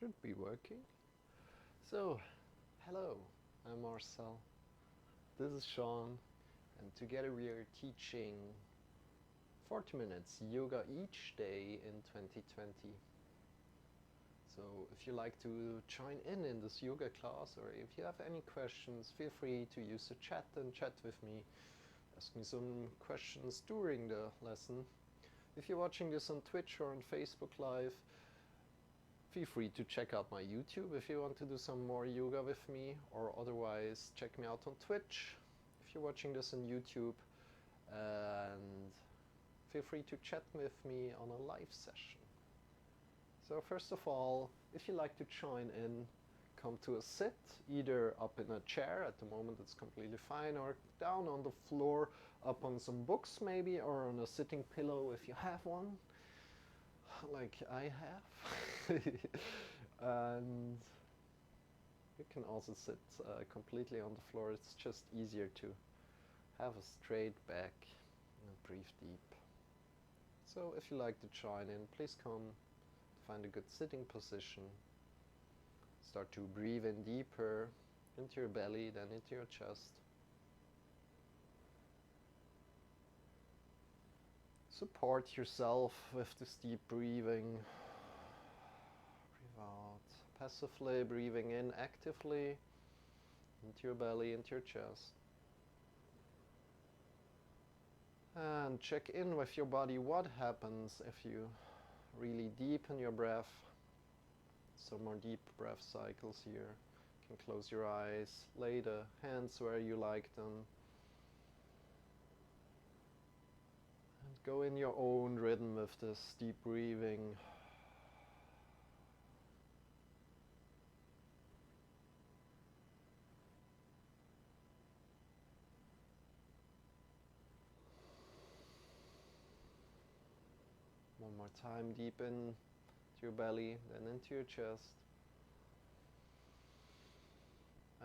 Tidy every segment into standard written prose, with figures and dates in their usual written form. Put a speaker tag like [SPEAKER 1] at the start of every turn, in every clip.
[SPEAKER 1] Should be working. So, hello, I'm Marcel. This is Shawn, and together we are teaching 40 minutes yoga each day in 2020. So, if you like to join in this yoga class, or if you have any questions, feel free to use the chat and chat with me. Ask me some questions during the lesson. If you're watching this on Twitch or on Facebook Live, feel free to check out my YouTube if you want to do some more yoga with me, or otherwise check me out on Twitch if you're watching this on YouTube, and feel free to chat with me on a live session. So first of all, if you like to join in, come to a sit, either up in a chair, at the moment it's completely fine, or down on the floor, up on some books maybe, or on a sitting pillow if you have one, like I have. And you can also sit completely on the floor. It's just easier to have a straight back and breathe deep. So if you like to join in, please come, find a good sitting position. Start to breathe in deeper into your belly, then into your chest. Support yourself with this deep breathing. Breathe out passively, breathing in actively into your belly, into your chest. And check in with your body. What happens if you really deepen your breath? Some more deep breath cycles here. You can close your eyes, lay the hands where you like them. And go in your own rhythm with this deep breathing. One more time, deep in to your belly, then into your chest.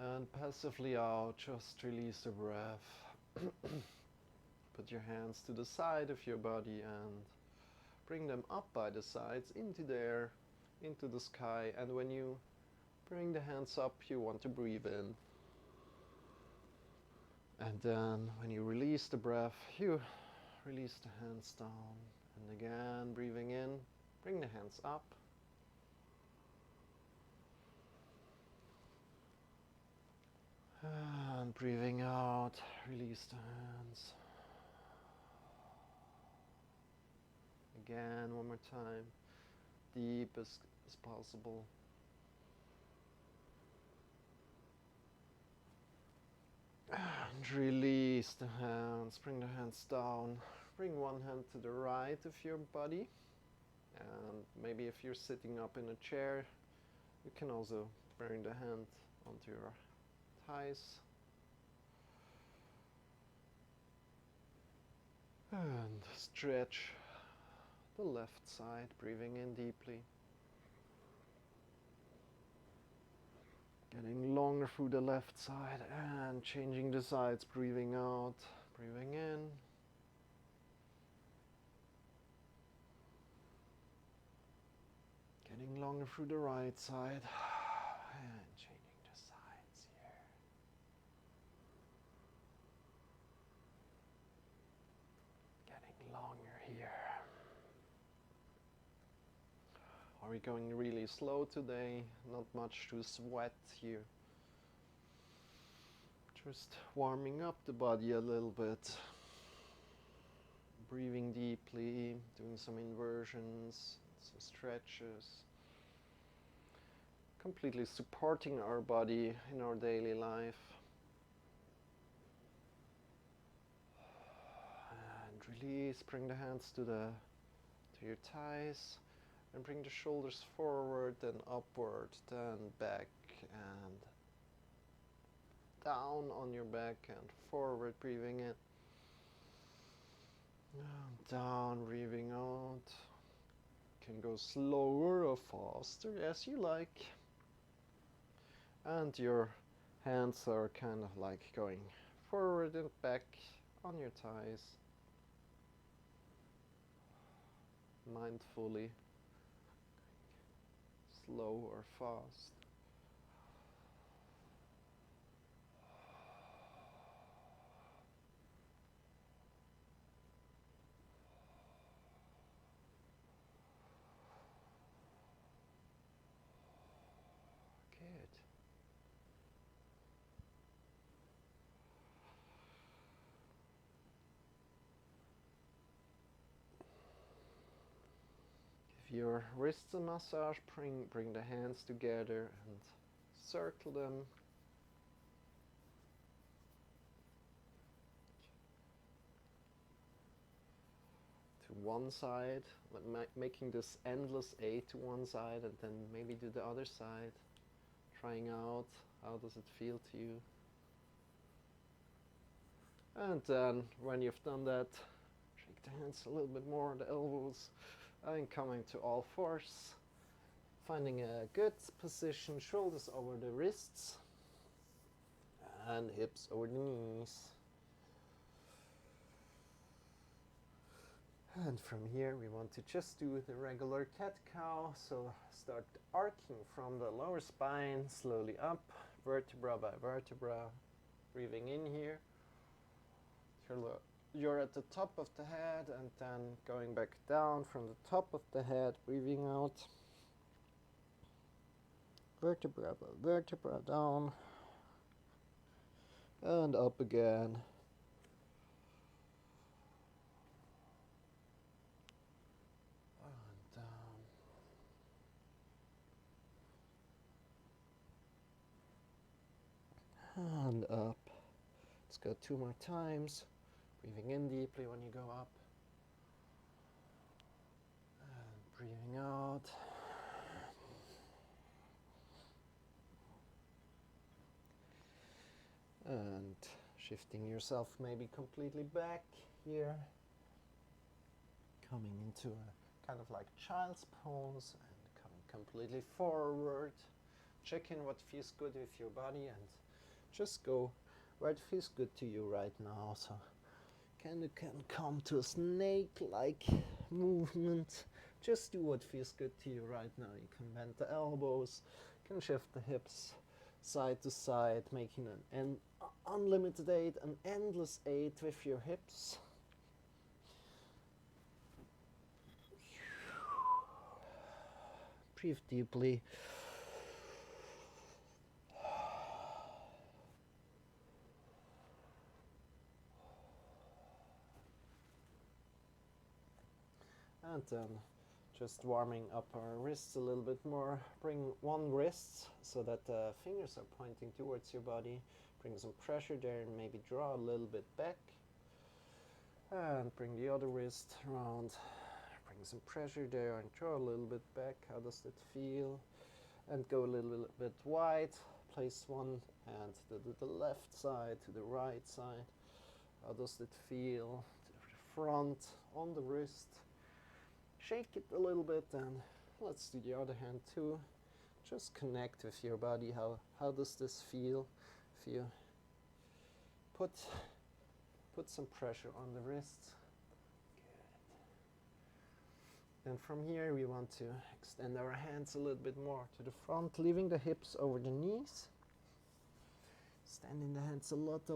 [SPEAKER 1] And passively out, just release the breath. Put your hands to the side of your body and bring them up by the sides, into the air, into the sky. And when you bring the hands up, you want to breathe in. And then when you release the breath, you release the hands down. And again, breathing in, bring the hands up. And breathing out, release the hands. Again, one more time, deep as possible. And release the hands, bring the hands down. Bring one hand to the right of your body. And maybe if you're sitting up in a chair, you can also bring the hand onto your thighs. And stretch the left side, breathing in deeply. Getting longer through the left side and changing the sides, breathing out, breathing in. Getting longer through the right side and changing the sides here. Getting longer here. Are we going really slow today? Not much to sweat here. Just warming up the body a little bit. Breathing deeply, doing some inversions, some stretches. Completely supporting our body in our daily life. And release, bring the hands to your thighs. And bring the shoulders forward, then upward, then back and down on your back and forward, breathing in. And down, breathing out. Can go slower or faster as you like. And your hands are kind of like going forward and back on your thighs. Mindfully. slow or fast. Good. Give your wrists a massage, bring the hands together and circle them. To one side, making this endless A to one side and then maybe to the other side, trying out how does it feel to you. And then when you've done that, shake the hands a little bit more, the elbows, and coming to all fours, finding a good position, shoulders over the wrists and hips over the knees. And from here we want to just do the regular cat-cow, so start arcing from the lower spine, slowly up, vertebra by vertebra, breathing in here. You're at the top of the head and then going back down from the top of the head, breathing out. Vertebra by vertebra down and up again. And down. And up. Let's go 2 more times. Breathing in deeply when you go up. And breathing out. And shifting yourself maybe completely back here. Coming into a kind of like child's pose and coming completely forward. Check in what feels good with your body and just go where it feels good to you right now. So you can come to a snake-like movement. Just do what feels good to you right now. You can bend the elbows, you can shift the hips side to side, making an unlimited 8, an endless 8 with your hips. Breathe deeply. And then just warming up our wrists a little bit more. Bring one wrist so that the fingers are pointing towards your body. Bring some pressure there and maybe draw a little bit back. And bring the other wrist around. Bring some pressure there and draw a little bit back. How does that feel? And go a little bit wide. Place one hand to the left side, to the right side. How does it feel? To the front, on the wrist. Shake it a little bit and let's do the other hand too. Just connect with your body. How does this feel? If you put some pressure on the wrists. Good. And from here we want to extend our hands a little bit more to the front, leaving the hips over the knees. Extending the hands a lot.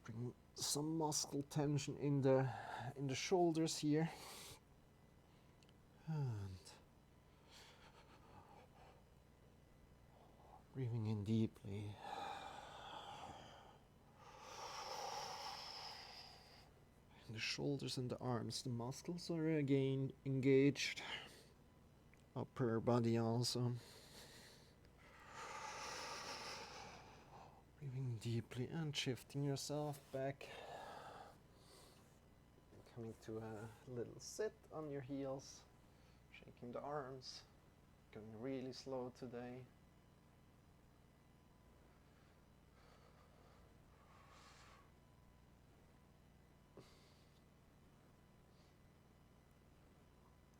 [SPEAKER 1] Bring some muscle tension in the shoulders here. And breathing in deeply. In the shoulders and the arms, the muscles are again engaged. Upper body also. Breathing deeply and shifting yourself back. Coming to a little sit on your heels. Shaking the arms. Going really slow today.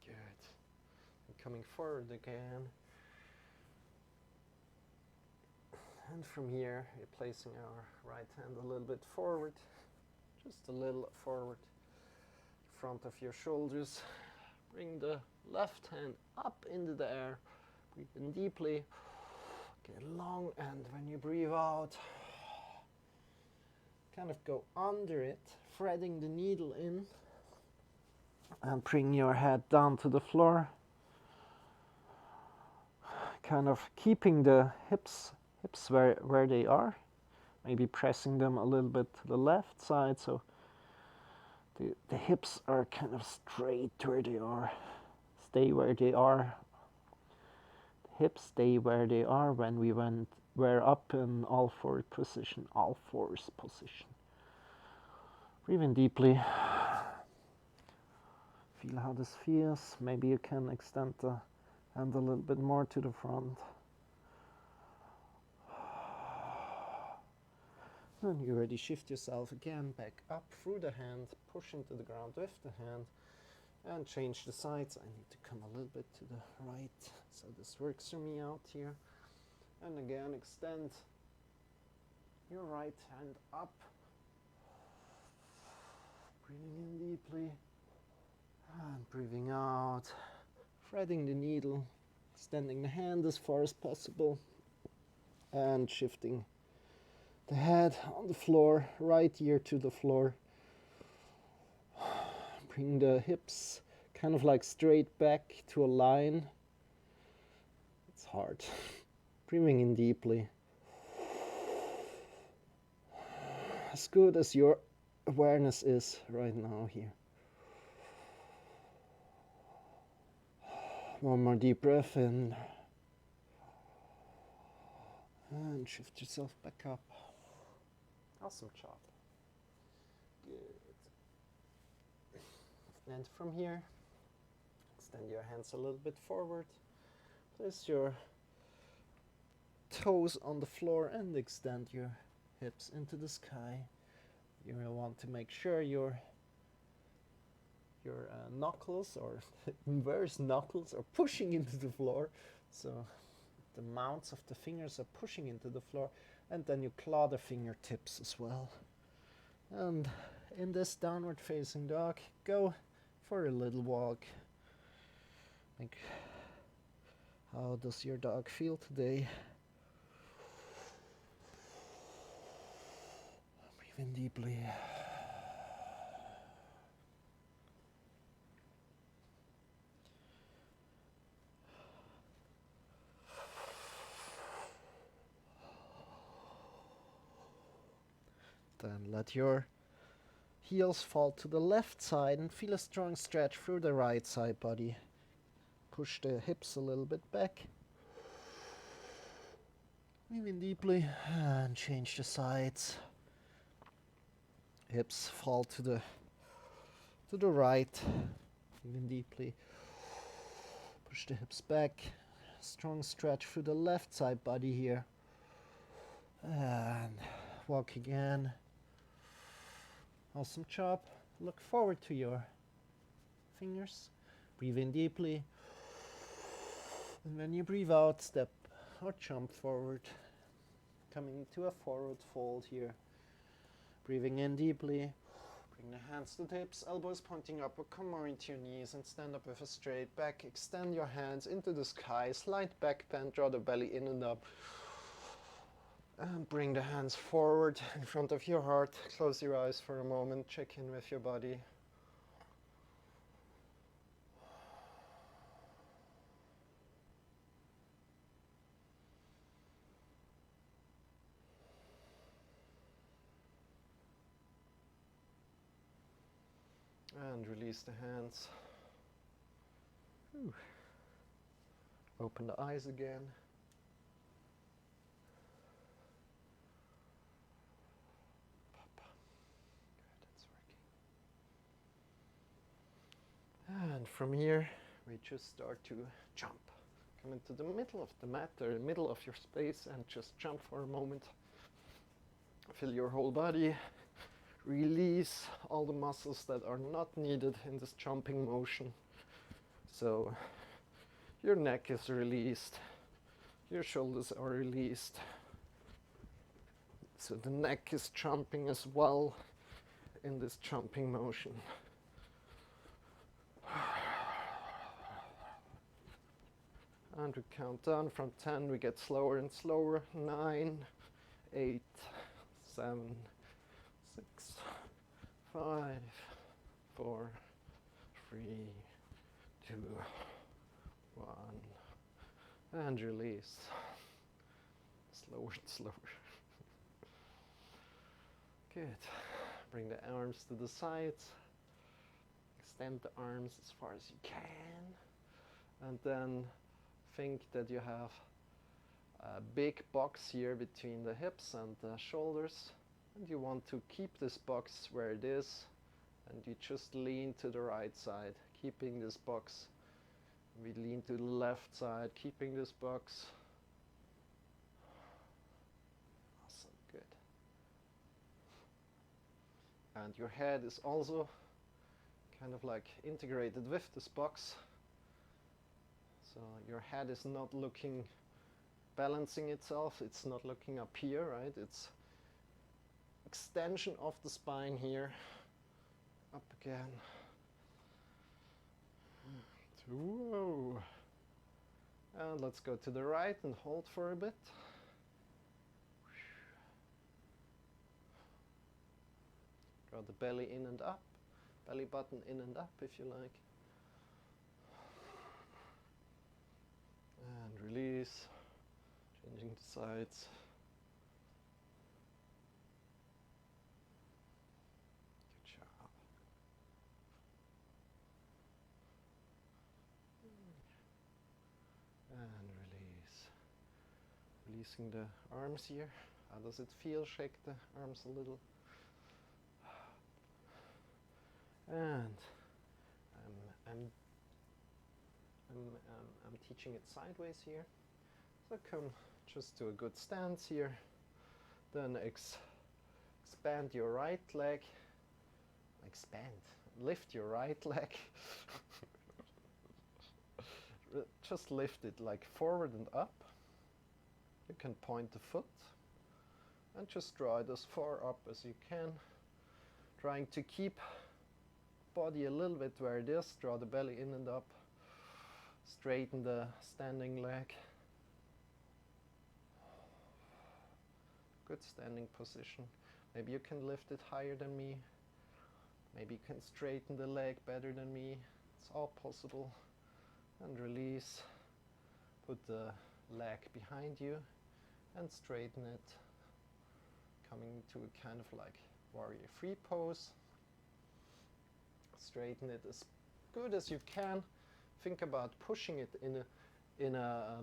[SPEAKER 1] Good. And coming forward again. And from here, we're placing our right hand a little bit forward. Just a little forward. Front of your shoulders. Bring the left hand up into the air. Breathe in deeply. Get long, and when you breathe out, kind of go under it, threading the needle in, and bring your head down to the floor. Kind of keeping the hips where they are, maybe pressing them a little bit to the left side, so the hips are kind of straight where they are. Stay where they are. The hips stay where they are when we're up in all fours position. Breathe in deeply. Feel how this feels. Maybe you can extend the hand a little bit more to the front. And you already shift yourself again back up through the hand, push into the ground with the hand, and change the sides. I need to come a little bit to the right, so this works for me out here. And again, extend your right hand up, breathing in deeply, and breathing out, threading the needle, extending the hand as far as possible, and shifting the head on the floor, right ear to the floor. Bring the hips kind of like straight back to a line. It's hard. Breathing in deeply. As good as your awareness is right now here. One more deep breath in. And shift yourself back up. Awesome job. Good. And from here, extend your hands a little bit forward. Place your toes on the floor and extend your hips into the sky. You will want to make sure your knuckles or inverse knuckles are pushing into the floor. So the mounts of the fingers are pushing into the floor, and then you claw the fingertips as well. And in this downward facing dog, go for a little walk. Like, how does your dog feel today? Breathe in deeply. Then let your heels fall to the left side and feel a strong stretch through the right side body. Push the hips a little bit back. Breathe in deeply and change the sides. Hips fall to the right. Breathe in deeply. Push the hips back. Strong stretch through the left side body here. And walk again. Awesome job. Look forward to your fingers. Breathe in deeply. And when you breathe out, step or jump forward. Coming to a forward fold here. Breathing in deeply. Bring the hands to the hips, elbows pointing up or come more into your knees and stand up with a straight back. Extend your hands into the sky. Slight back bend, draw the belly in and up. And bring the hands forward in front of your heart. Close your eyes for a moment. Check in with your body. And release the hands. Whew. Open the eyes again. And from here, we just start to jump. Come into the middle of the mat or the middle of your space and just jump for a moment. Feel your whole body. Release all the muscles that are not needed in this jumping motion. So your neck is released. Your shoulders are released. So the neck is jumping as well in this jumping motion. time to count down. From 10 we get slower and slower. 9, 8, 7, 6, 5, 4, 3, 2, 1, and release. Slower and slower. Good. Bring the arms to the sides. Extend the arms as far as you can. And then think that you have a big box here between the hips and the shoulders. And you want to keep this box where it is. And you just lean to the right side, keeping this box. We lean to the left side, keeping this box. Awesome, good. And your head is also kind of like integrated with this box. So your head is not looking, balancing itself, it's not looking up here, right? It's extension of the spine here. Up again. Whoa. And let's go to the right and hold for a bit. Draw the belly in and up. Belly button in and up if you like. And release. Changing the sides. Good job. And release. Releasing the arms here. How does it feel? Shake the arms a little. And I'm teaching it sideways here. So come just to a good stance here. Then expand your right leg. Expand. Lift your right leg. Just lift it like forward and up. You can point the foot and just draw it as far up as you can. Trying to keep body a little bit where it is. Draw the belly in and up. Straighten the standing leg. Good standing position. Maybe you can lift it higher than me. Maybe you can straighten the leg better than me. It's all possible. And release. Put the leg behind you and straighten it. Coming to a kind of like warrior free pose. Straighten it as good as you can. Think about pushing it in a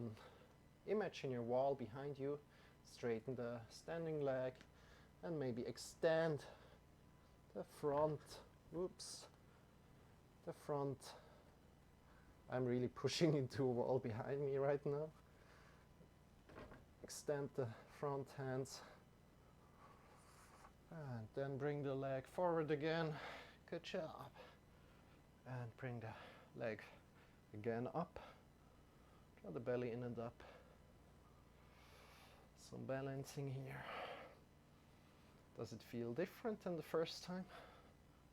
[SPEAKER 1] image in your wall behind you. Straighten the standing leg and maybe extend the front. Whoops. The front. I'm really pushing into a wall behind me right now. Extend the front hands. And then bring the leg forward again. Good job. And bring the leg again up. Draw the belly in and up. Some balancing here. Does it feel different than the first time?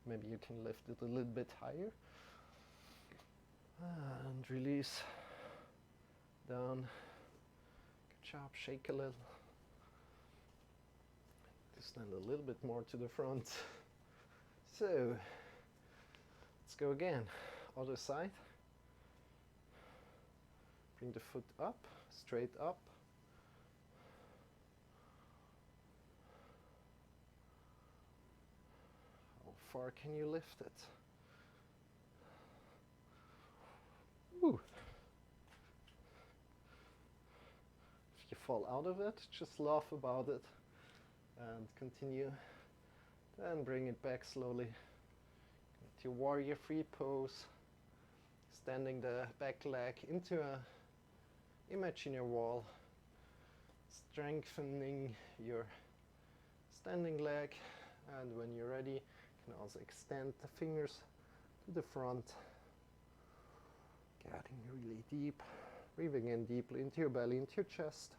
[SPEAKER 1] Maybe you can lift it a little bit higher. And release down. Good job. Shake a little. Stand a little bit more to the front. So let's go again. Other side. Bring the foot up, straight up. How far can you lift it? Woo. If you fall out of it, just laugh about it and continue. Then bring it back slowly to warrior free pose. Standing the back leg into a image in your wall. Strengthening your standing leg. And when you're ready, you can also extend the fingers to the front. Getting really deep. Breathing in deeply into your belly, into your chest.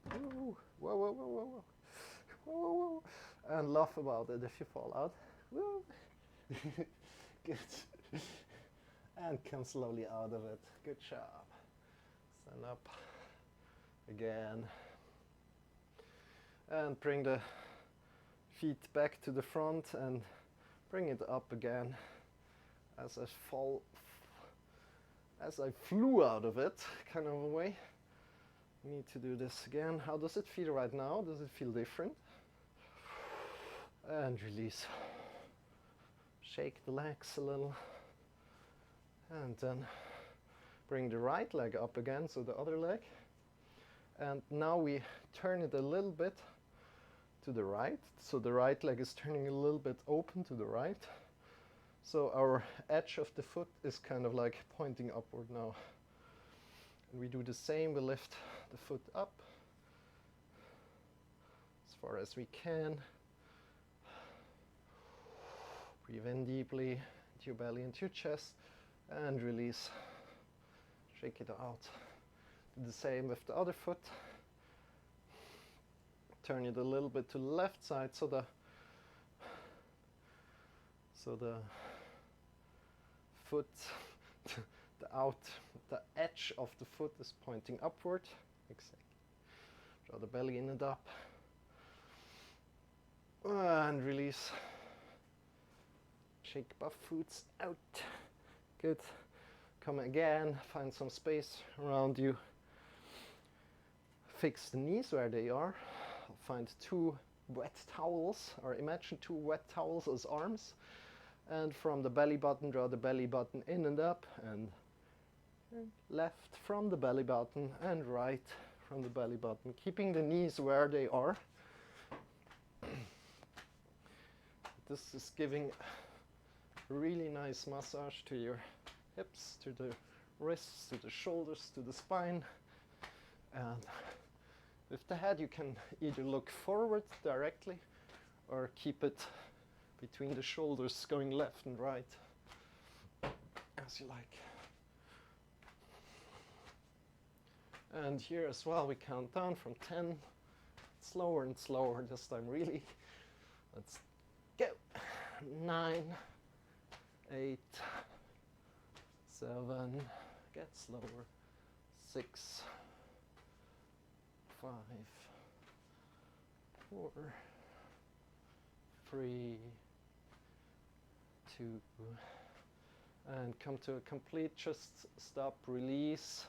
[SPEAKER 1] Whoa, whoa, whoa, whoa, whoa. Whoa, whoa. And laugh about it if you fall out. Good. And come slowly out of it. Good job. Stand up again. And bring the feet back to the front and bring it up again as I flew out of it, kind of a way. Need to do this again. How does it feel right now? Does it feel different? And release. Shake the legs a little. And then bring the right leg up again, so the other leg. And now we turn it a little bit to the right. So the right leg is turning a little bit open to the right. So our edge of the foot is kind of like pointing upward now. And we do the same, we lift the foot up as far as we can. Breathe in deeply into your belly, into your chest, and release. Shake it out. Do the same with the other foot. Turn it a little bit to the left side so the foot, the edge of the foot is pointing upward. Exactly. Draw the belly in and up. And release. Shake both feet out. Good. Come again, find some space around you. Fix the knees where they are. Find 2 wet towels, or imagine 2 wet towels as arms. And from the belly button, draw the belly button in and up, and left from the belly button and right from the belly button, keeping the knees where they are. This is giving a really nice massage to your hips, to the wrists, to the shoulders, to the spine. And with the head, you can either look forward directly or keep it between the shoulders, going left and right, as you like. And here as well, we count down from 10, slower and slower this time, really. Let's go. 9, 8, 7, get slower, 6, 5, 4, 3, 2, and come to a complete just stop, release.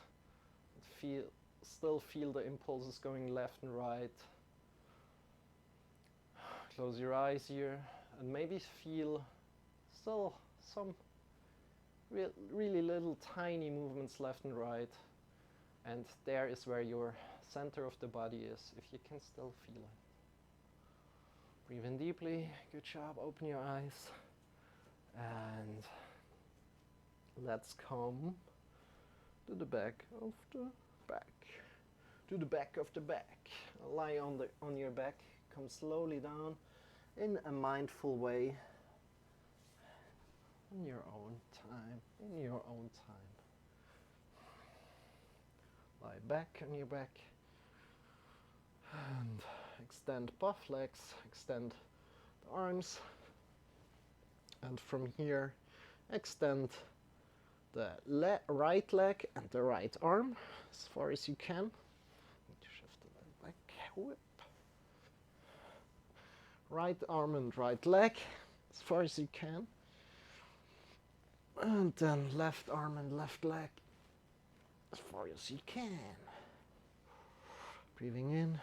[SPEAKER 1] Still feel the impulses going left and right. Close your eyes here and maybe feel still some really little tiny movements left and right. And there is where your center of the body is, if you can still feel it. Breathe in deeply, good job, open your eyes. And let's come to the back of the back. To the back of the back. Lie on your back, come slowly down in a mindful way. In your own time, in your own time. Lie back on your back. And extend both legs, extend the arms. And from here, extend the right leg and the right arm as far as you can. Need to shift the leg back. Whip. Right arm and right leg as far as you can. And then left arm and left leg as far as you can. Breathing in.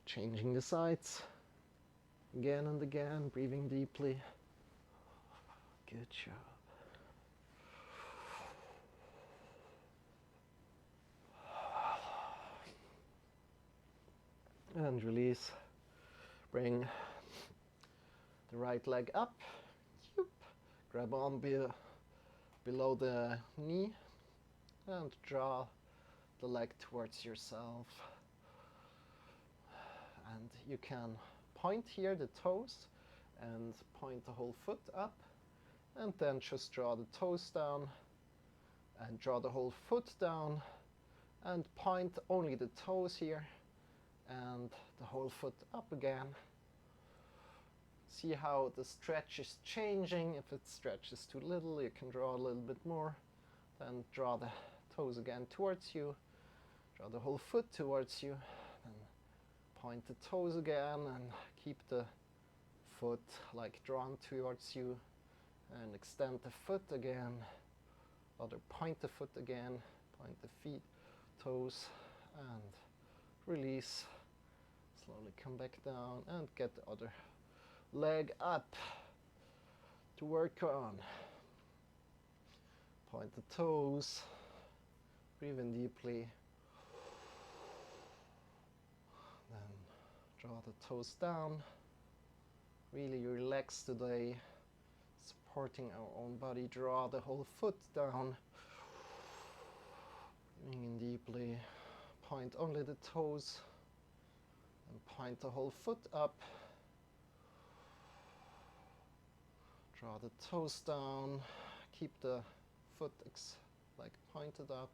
[SPEAKER 1] Changing the sides again and again, breathing deeply. Good job. And release. Bring the right leg up. Grab on below the knee and draw the leg towards yourself. And you can point here the toes and point the whole foot up, and then just draw the toes down And draw the whole foot down and point only the toes here and the whole foot up again. See how the stretch is changing. If it stretches too little, you can draw a little bit more. Then draw the toes again towards you. Draw the whole foot towards you. Then point the toes again and keep the foot like drawn towards you. And extend the foot again. Other point the foot again. Point the feet, toes, and release. Slowly come back down and get the other leg up to work on. Point the toes, breathe in deeply. Then draw the toes down. Really relax today, supporting our own body. Draw the whole foot down. Breathing in deeply. Point only the toes and point the whole foot up. Draw the toes down, keep the foot like pointed up.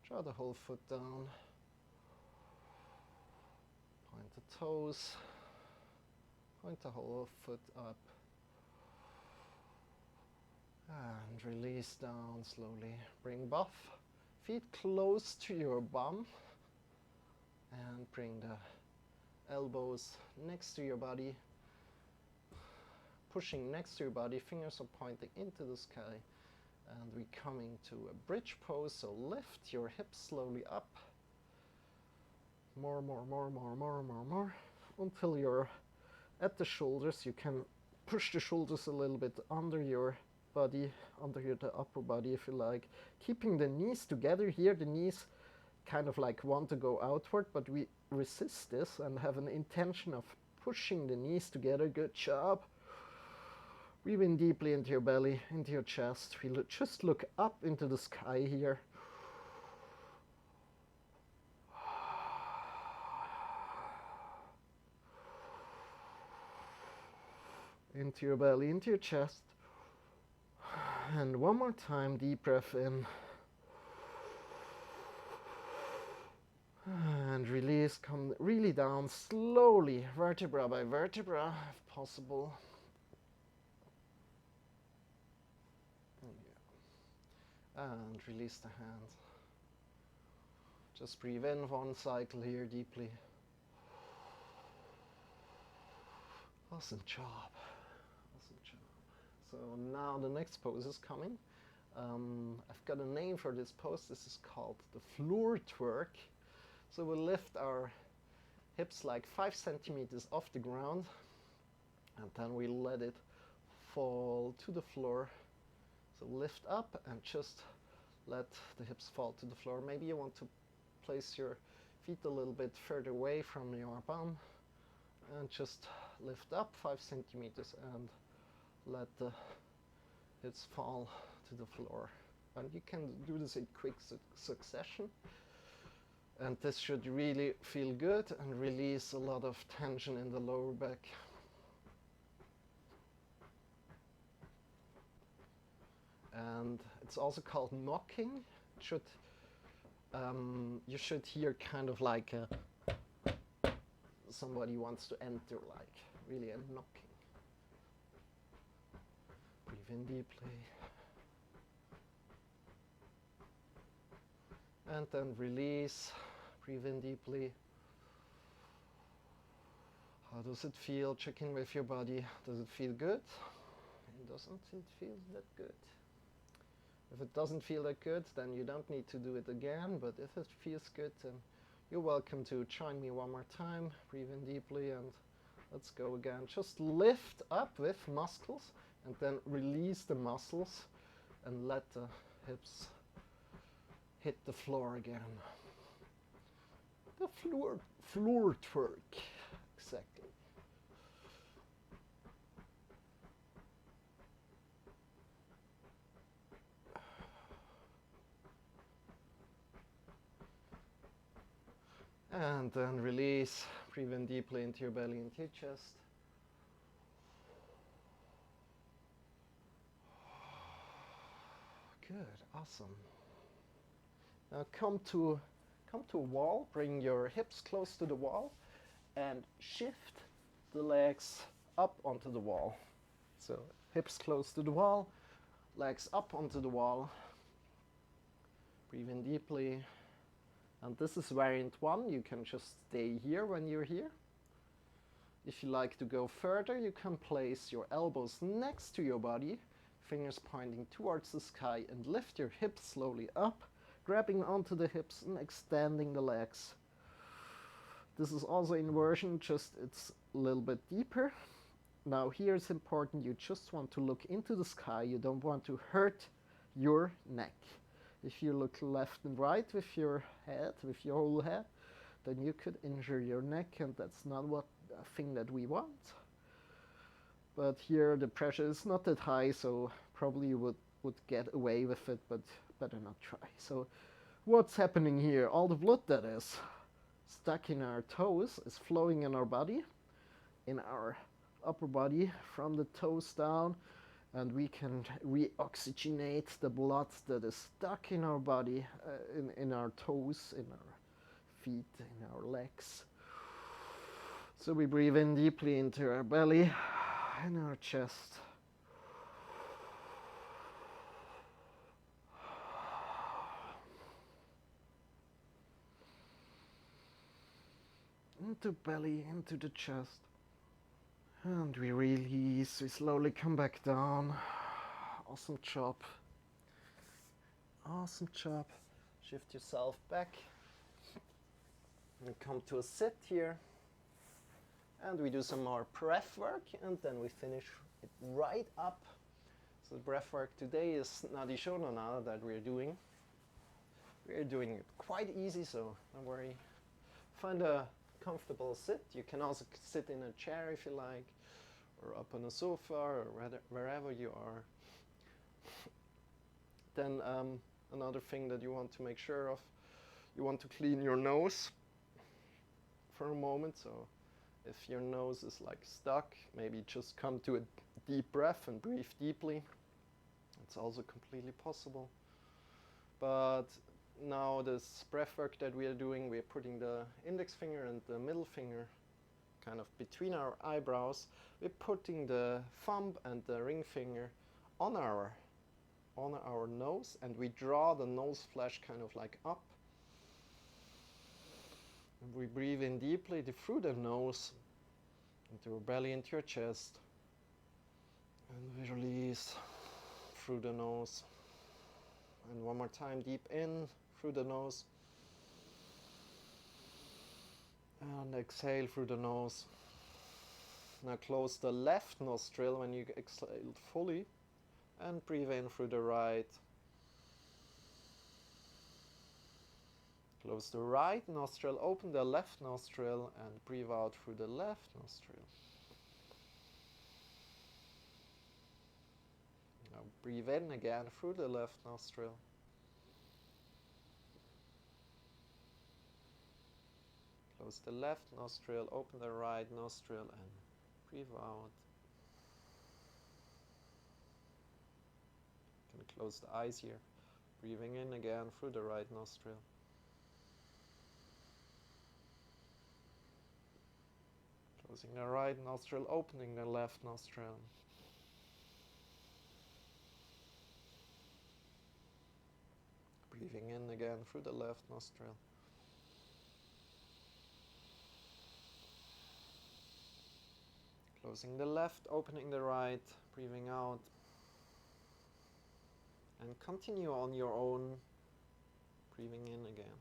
[SPEAKER 1] Draw the whole foot down. Point the toes, point the whole foot up. And release down slowly. Bring both feet close to your bum and bring the elbows next to your body. Pushing next to your body, fingers are pointing into the sky, and we're coming to a bridge pose. So lift your hips slowly up, more, until you're at the shoulders. You can push the shoulders a little bit under your body, under the upper body if you like, keeping the knees together here. The knees kind of like want to go outward, but we resist this and have an intention of pushing the knees together. Good job. Breathe in deeply into your belly, into your chest. We just look up into the sky here. Into your belly, into your chest. And one more time, deep breath in. And release, come really down slowly, vertebra by vertebra, if possible. And release the hands. Just breathe in one cycle here deeply. Awesome job. Awesome job. So now the next pose is coming. I've got a name for this pose. This is called the floor twerk. So we'll lift our hips like 5 centimeters off the ground, and then we let it fall to the floor. So lift up and just let the hips fall to the floor. Maybe you want to place your feet a little bit further away from your bum and just lift up 5 centimeters and let the hips fall to the floor. And you can do this in quick succession. And this should really feel good and release a lot of tension in the lower back. And it's also called knocking. You should hear kind of like somebody wants to enter, like really a knocking. Breathe in deeply. And then release. Breathe in deeply. How does it feel? Check in with your body. Does it feel good? Doesn't it feel that good? If it doesn't feel that good, then you don't need to do it again. But if it feels good, then you're welcome to join me one more time. Breathe in deeply and let's go again. Just lift up with muscles and then release the muscles and let the hips hit the floor again. The floor twerk, exactly. And then release, breathe in deeply into your belly, into your chest. Good, awesome. Now come to a wall, bring your hips close to the wall and shift the legs up onto the wall. So hips close to the wall, legs up onto the wall. Breathe in deeply. And this is variant 1. You can just stay here when you're here. If you like to go further, you can place your elbows next to your body, fingers pointing towards the sky, and lift your hips slowly up, grabbing onto the hips and extending the legs. This is also inversion, just it's a little bit deeper. Now here it's important, you just want to look into the sky, you don't want to hurt your neck. If you look left and right with your head, with your whole head, then you could injure your neck, and that's not a thing that we want. But here the pressure is not that high, so probably you would get away with it, but better not try. So what's happening here? All the blood that is stuck in our toes is flowing in our body, in our upper body from the toes down, and we can reoxygenate the blood that is stuck in our body, in our toes, in our feet, in our legs. So we breathe in deeply into our belly and our chest. Into belly, into the chest. And we release, we slowly come back down. Awesome job. Awesome job. Shift yourself back. And come to a sit here. And we do some more breath work, and then we finish it right up. So the breath work today is Nadi Shodhana that we're doing. We're doing it quite easy, so don't worry. Find a comfortable sit. You can also sit in a chair if you like, or up on a sofa, or wherever you are. Then another thing that you want to make sure of, you want to clean your nose for a moment. So if your nose is like stuck, maybe just come to a deep breath and breathe deeply. It's also completely possible. But now this breath work that we are doing, we are putting the index finger and the middle finger kind of between our eyebrows. We're putting the thumb and the ring finger on our nose, and we draw the nose flesh kind of like up. And we breathe in deeply through the nose, into your belly, into your chest. And we release through the nose. And one more time, deep in through the nose. And exhale through the nose. Now close the left nostril when you exhale fully. And breathe in through the right. Close the right nostril, open the left nostril, and breathe out through the left nostril. Now breathe in again through the left nostril. Close the left nostril, open the right nostril, and breathe out. You can close the eyes here. Breathing in again through the right nostril. Closing the right nostril, opening the left nostril. Breathing in again through the left nostril. Closing the left, opening the right, breathing out. And continue on your own, breathing in again.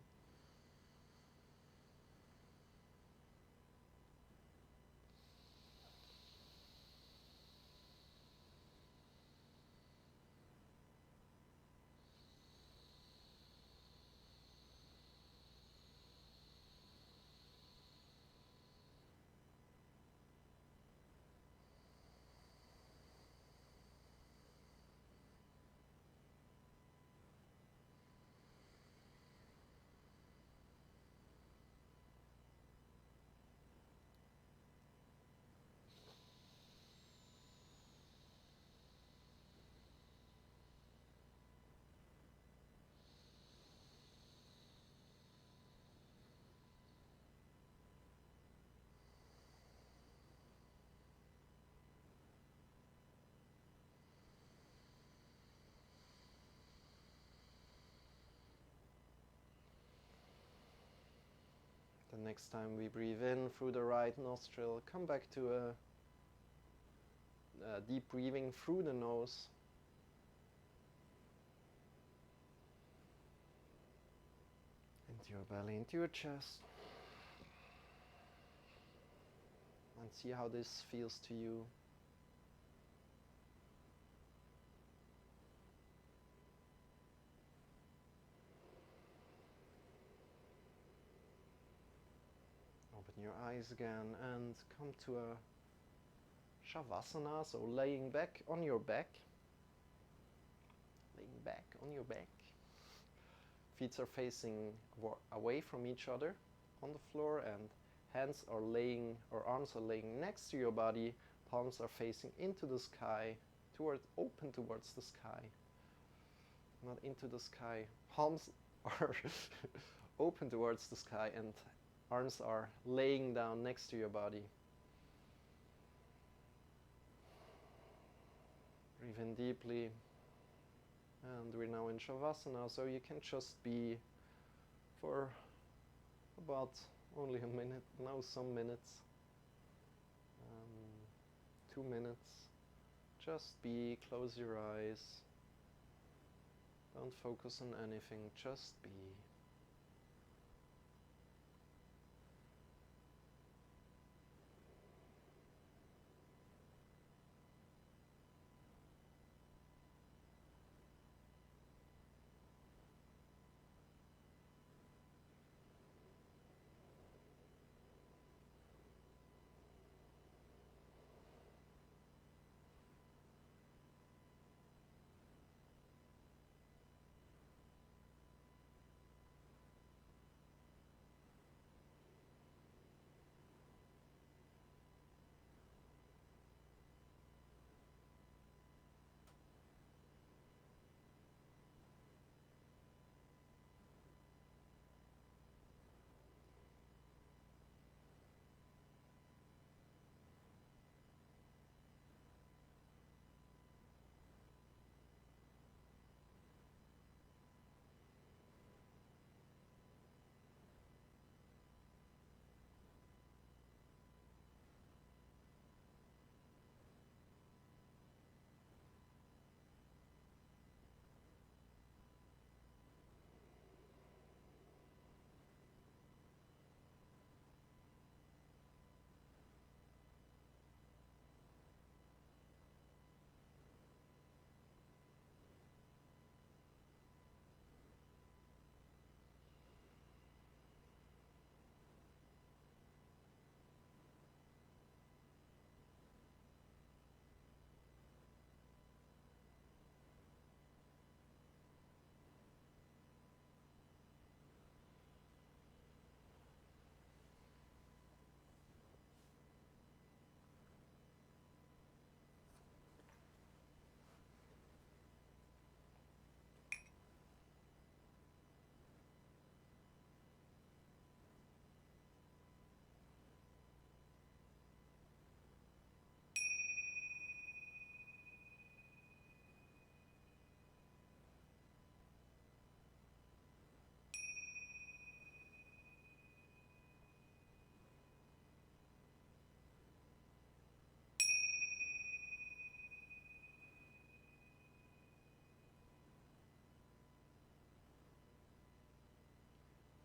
[SPEAKER 1] The next time we breathe in through the right nostril, come back to a deep breathing through the nose. Into your belly, into your chest. And see how this feels to you. Open your eyes again and come to a Shavasana, so laying back on your back. Laying back on your back. Feet are facing away from each other on the floor, and hands are laying, or arms are laying next to your body. Palms are facing into the sky, open towards the sky. Not into the sky. Palms are open towards the sky, and arms are laying down next to your body. Breathe in deeply. And we're now in Shavasana, so you can just be for about only a minute, now some minutes, 2 minutes. Just be, close your eyes. Don't focus on anything, just be.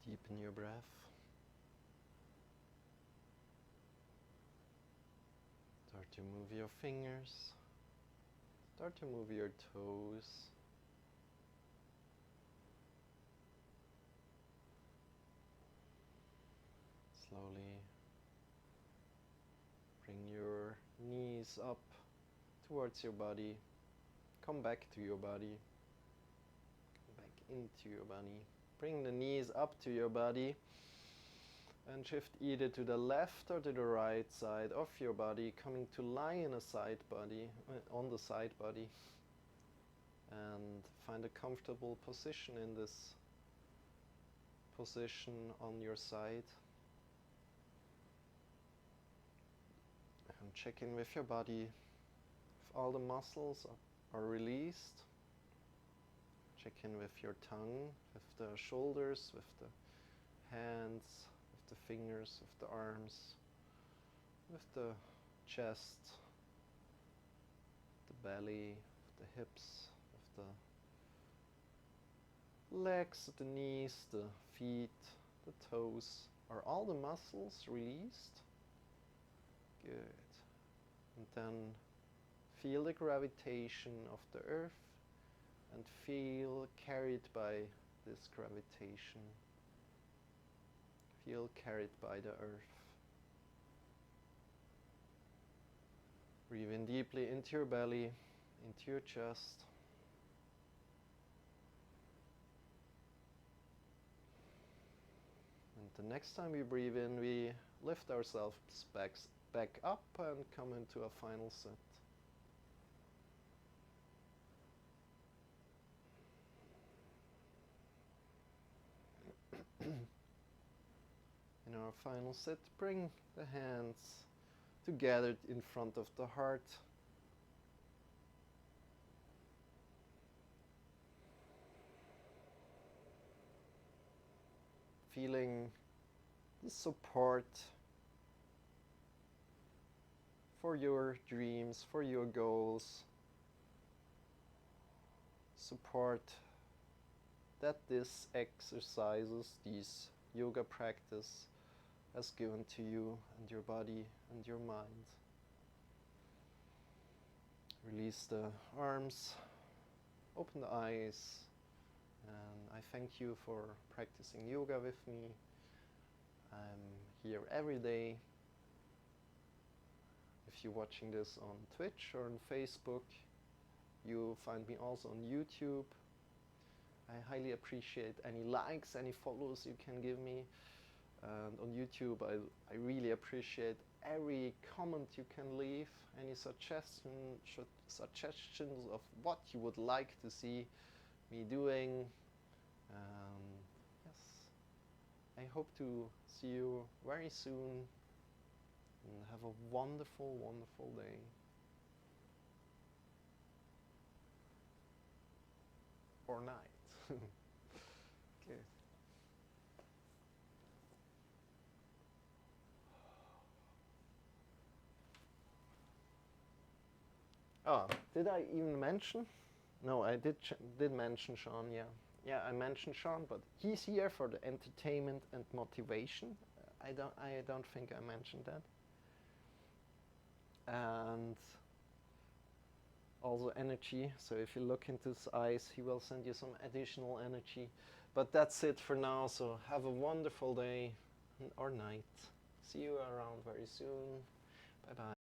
[SPEAKER 1] Deepen your breath. Start to move your fingers. Start to move your toes. Slowly bring your knees up towards your body. Come back to your body. Come back into your body. Bring the knees up to your body and shift either to the left or to the right side of your body, coming to lie in a side body, on the side body, and find a comfortable position in this position on your side. And check in with your body if all the muscles are released. Check in with your tongue, with the shoulders, with the hands, with the fingers, of the arms, with the chest, the belly, the hips, of the legs, the knees, the feet, the toes. Are all the muscles released? Good. And then feel the gravitation of the earth and feel carried by this gravitation. Feel carried by the earth. Breathe in deeply into your belly, into your chest. And the next time we breathe in, we lift ourselves back up and come into a final set. In our final set, bring the hands together in front of the heart. Feeling the support for your dreams, for your goals. Support that this exercises, these yoga practice has given to you and your body and your mind. Release the arms, open the eyes, and I thank you for practicing yoga with me. I'm here every day. If you're watching this on Twitch or on Facebook, you find me also on YouTube. I highly appreciate any likes, any follows you can give me. And on YouTube, I really appreciate every comment you can leave, any suggestions of what you would like to see me doing. Yes, I hope to see you very soon, and have a wonderful, wonderful day. Or night. Okay. Oh, did I even mention? No, I did mention Shawn, yeah. Yeah, I mentioned Shawn, but he's here for the entertainment and motivation. I don't think I mentioned that. And also energy, so if you look into his eyes, he will send you some additional energy. But that's it for now, so have a wonderful day or night. See you around very soon. Bye bye.